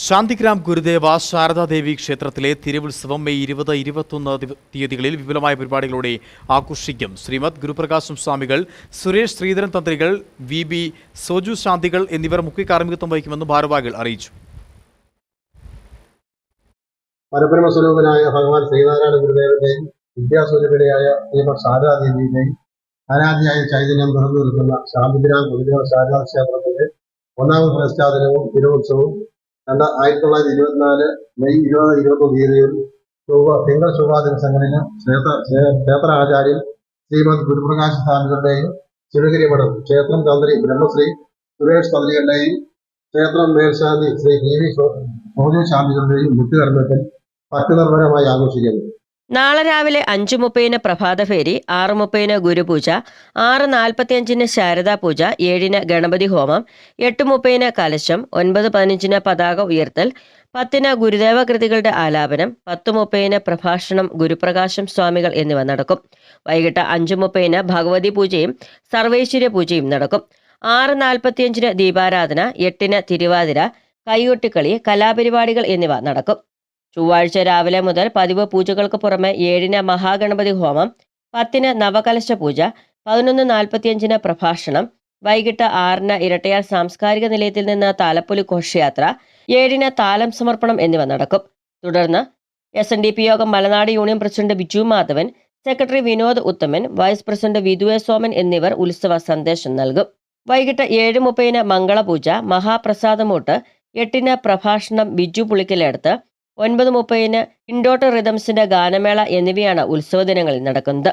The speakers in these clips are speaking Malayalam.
ശാന്തിഗ്രാം ഗുരുദേവ ശാരദാദേവി ക്ഷേത്രത്തിലെ തിരുവുത്സവം മെയ് 20-21 തീയതികളിൽ വിപുലമായ പരിപാടികളോടെ ആഘോഷിക്കും. ശ്രീമദ് ഗുരുപ്രകാശം സ്വാമികൾ, സുരേഷ് ശ്രീധരൻ തന്ത്രികൾ, വി സോജു ശാന്തികൾ എന്നിവർ മുഖ്യ കാർമ്മികത്വം വഹിക്കുമെന്ന് ഭാരവാഹികൾ അറിയിച്ചു. പരബ്രഹ്മ സ്വരൂപനായ ഭഗവാൻ ശ്രീനാരായണ ഗുരുദേവന്റെയും വിദ്യാസ്വരൂപിണിയായ ശ്രീമദ് ശാരദാദേവിയുടെയും ആരാധ്യയായ ചൈതന്യം നിറഞ്ഞു നിൽക്കുന്ന ശാന്തിഗ്രാം ഗുരുദേവ ശാരദാ ക്ഷേത്രത്തിന്റെ ഒന്നാമത് പ്രതിഷ്ഠാദിനവും തിരുവുത്സവവും 1924 മെയ് 20-21 തീയതിയിൽ തിങ്കൾ ചൊവ്വ ദിവസങ്ങളിൽ ക്ഷേത്ര ആചാര്യൻ ശ്രീമദ് ഗുരുപ്രകാശ സ്വാമികളുടെയും ശിവഗിരി മഠം ക്ഷേത്രം തന്ത്രി ബ്രഹ്മശ്രീ സുരേഷ് തന്ത്രികളുടെയും ക്ഷേത്രം മേൽശാന്തി ശ്രീ സോജു ശാന്തികളുടെയും മുഖ്യകർമ്മത്തിൽ ഭക്തിനിർഭരമായി ആഘോഷിക്കുന്നു. നാളെ രാവിലെ 5:30 പ്രഭാതഫേരി, 6:30 ഗുരുപൂജ, 6:45 ശാരദാ പൂജ, 7 ഗണപതി ഹോമം, 8:30 കലശം, 9:15 പതാക ഉയർത്തൽ, 10 ഗുരുദേവ കൃതികളുടെ ആലാപനം, 10:30 പ്രഭാഷണം ഗുരുപ്രകാശം സ്വാമികൾ എന്നിവ നടക്കും. വൈകിട്ട് 5:30 ഭഗവതി പൂജയും സർവൈശ്വര്യ പൂജയും നടക്കും. 6:45 ദീപാരാധന, 8 തിരുവാതിര, കൈകൊട്ടിക്കളി, കലാപരിപാടികൾ എന്നിവ നടക്കും. ചൊവ്വാഴ്ച രാവിലെ മുതൽ പതിവ് പൂജകൾക്ക് പുറമെ 7 മഹാഗണപതി ഹോമം, 10 നവകലശ പൂജ, 11:45 പ്രഭാഷണം, വൈകിട്ട് 6 ഇരട്ടയാർ സാംസ്കാരിക നിലയത്തിൽ നിന്ന് താലപ്പൊലി ഘോഷയാത്ര, 7 താലം സമർപ്പണം എന്നിവ നടക്കും. തുടർന്ന് SNDP യോഗം Malanad union president Biju Madhavan, secretary Vinod Uthaman, vice president Vidhu A Soman എന്നിവർ ഉത്സവ സന്ദേശം നൽകും. വൈകിട്ട് 7:30 മംഗളപൂജ, മഹാപ്രസാദമൂട്ട്, 8 പ്രഭാഷണം ബിജു പുളിക്കലെടുത്ത്, 9:30 ഇൻഡോട്ട് റിതംസിന്റെ ഗാനമേള എന്നിവയാണ് ഉത്സവ ദിനങ്ങളിൽ നടക്കുന്നത്.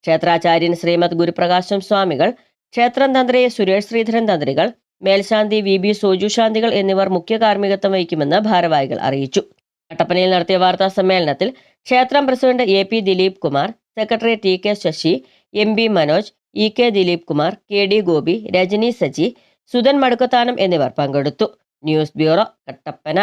ക്ഷേത്രാചാര്യൻ ശ്രീമദ് ഗുരുപ്രകാശം സ്വാമികൾ, ക്ഷേത്രം തന്ത്രി സുരേഷ് ശ്രീധരൻ തന്ത്രികൾ, മേൽശാന്തി വി സോജു ശാന്തികൾ എന്നിവർ മുഖ്യ കാർമ്മികത്വം വഹിക്കുമെന്ന് ഭാരവാഹികൾ അറിയിച്ചു. കട്ടപ്പനയിൽ നടത്തിയ വാർത്താ സമ്മേളനത്തിൽ ക്ഷേത്രം president AP Dileep Kumar, secretary TK Sasi, MB Manoj, EK Dileep Kumar, KD Gopi, Rajani Saji, Sudhan Madukkathanam എന്നിവർ പങ്കെടുത്തു. News bureau, Kattappana.